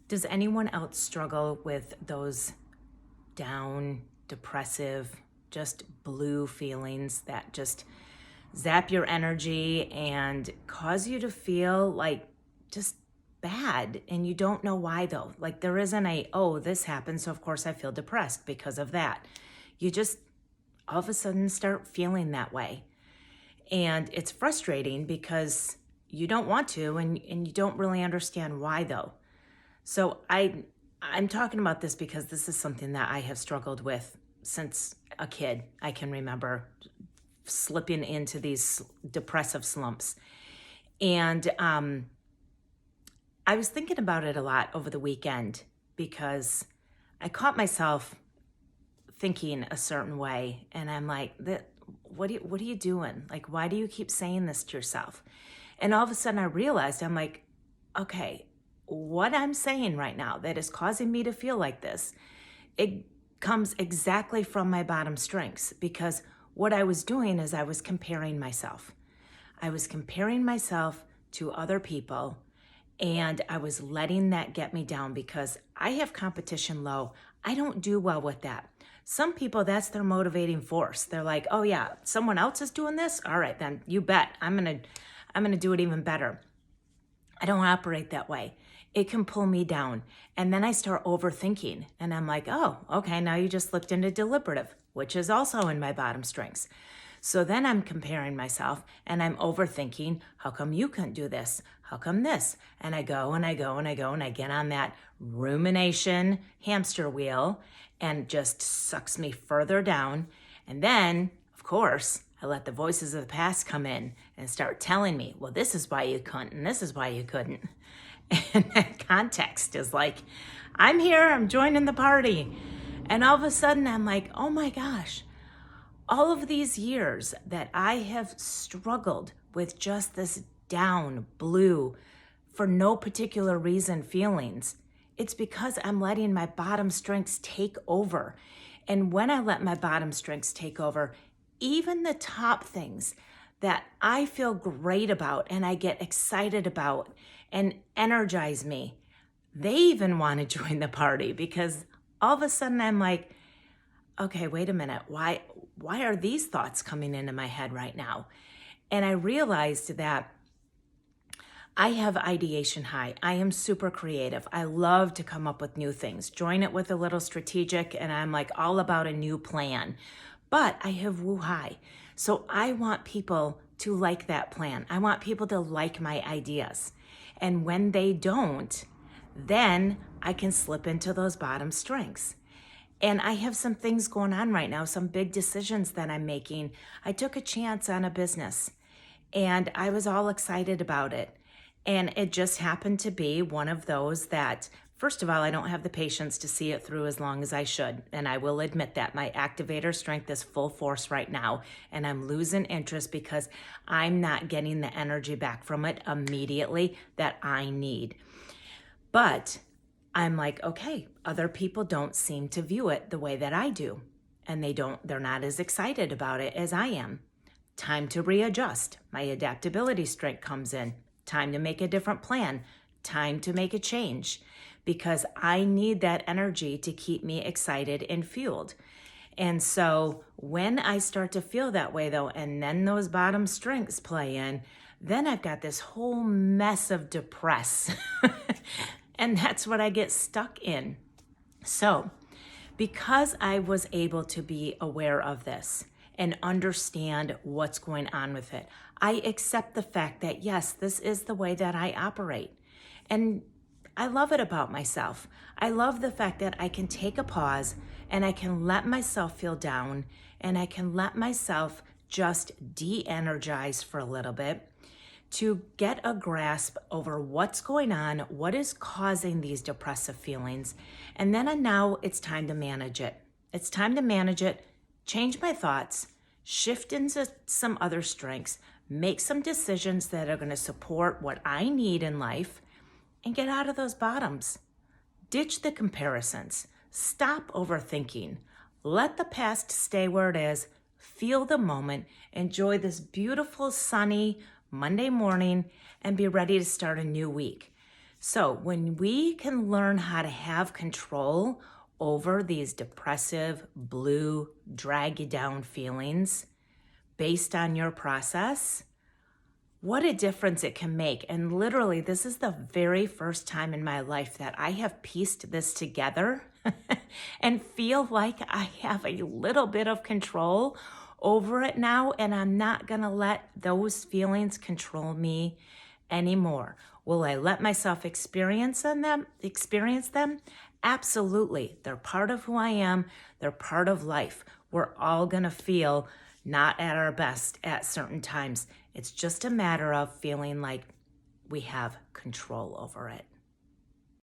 Does anyone else struggle with those down, depressive, just blue feelings that just zap your energy and cause you to feel like just bad? And you don't know why though. Like there isn't oh, this happened, so of course I feel depressed because of that. You just all of a sudden start feeling that way. And it's frustrating because you don't want to and you don't really understand why though. So I'm talking about this because this is something that I have struggled with since a kid. I can remember slipping into these depressive slumps. And I was thinking about it a lot over the weekend because I caught myself thinking a certain way. And I'm like, what are you doing? Like, why do you keep saying this to yourself? And all of a sudden I realized, I'm like, okay, what I'm saying right now that is causing me to feel like this, it comes exactly from my bottom strengths, because what I was doing is I was comparing myself. I was comparing myself to other people, and I was letting that get me down because I have competition low. I don't do well with that. Some people, that's their motivating force. They're like, oh yeah, someone else is doing this? All right, then you bet. I'm gonna do it even better. I don't operate that way. It can pull me down. And then I start overthinking and I'm like, oh, okay, now you just slipped into deliberative, which is also in my bottom strengths. So then I'm comparing myself and I'm overthinking, how come you couldn't do this? How come this? And I go and I go and I go and I get on that rumination hamster wheel and just sucks me further down. And then, of course, I let the voices of the past come in and start telling me, well, this is why you couldn't and this is why you couldn't. And that context is like, I'm here, I'm joining the party. And all of a sudden I'm like, oh my gosh, all of these years that I have struggled with just this down, blue, for no particular reason feelings, it's because I'm letting my bottom strengths take over. And when I let my bottom strengths take over, even the top things that I feel great about and I get excited about and energize me, they even want to join the party, because all of a sudden I'm like, okay, wait a minute. Why are these thoughts coming into my head right now? And I realized that I have ideation high. I am super creative. I love to come up with new things. Join it with a little strategic, and I'm like all about a new plan. But I have woo high. So I want people to like that plan. I want people to like my ideas. And when they don't, then I can slip into those bottom strengths. And I have some things going on right now, some big decisions that I'm making. I took a chance on a business and I was all excited about it. And it just happened to be one of those that, first of all, I don't have the patience to see it through as long as I should. And I will admit that my activator strength is full force right now. And I'm losing interest because I'm not getting the energy back from it immediately that I need. But I'm like, okay, other people don't seem to view it the way that I do. And they're not as excited about it as I am. Time to readjust. My adaptability strength comes in. Time to make a different plan. Time to make a change, because I need that energy to keep me excited and fueled. And so when I start to feel that way though, and then those bottom strengths play in, then I've got this whole mess of depress. And that's what I get stuck in. So because I was able to be aware of this and understand what's going on with it, I accept the fact that yes, this is the way that I operate. And I love it about myself. I love the fact that I can take a pause and I can let myself feel down and I can let myself just de-energize for a little bit to get a grasp over what's going on, what is causing these depressive feelings. And then now it's time to manage it. It's time to manage it, change my thoughts, shift into some other strengths, make some decisions that are going to support what I need in life, and get out of those bottoms. Ditch the comparisons. Stop overthinking. Let the past stay where it is. Feel the moment. Enjoy this beautiful, sunny Monday morning and be ready to start a new week. So when we can learn how to have control over these depressive, blue, drag you down feelings based on your process, what a difference it can make. And literally, this is the very first time in my life that I have pieced this together and feel like I have a little bit of control over it now, and I'm not going to let those feelings control me anymore. Will I let myself experience them? Absolutely. They're part of who I am. They're part of life. We're all going to feel not at our best at certain times. It's just a matter of feeling like we have control over it.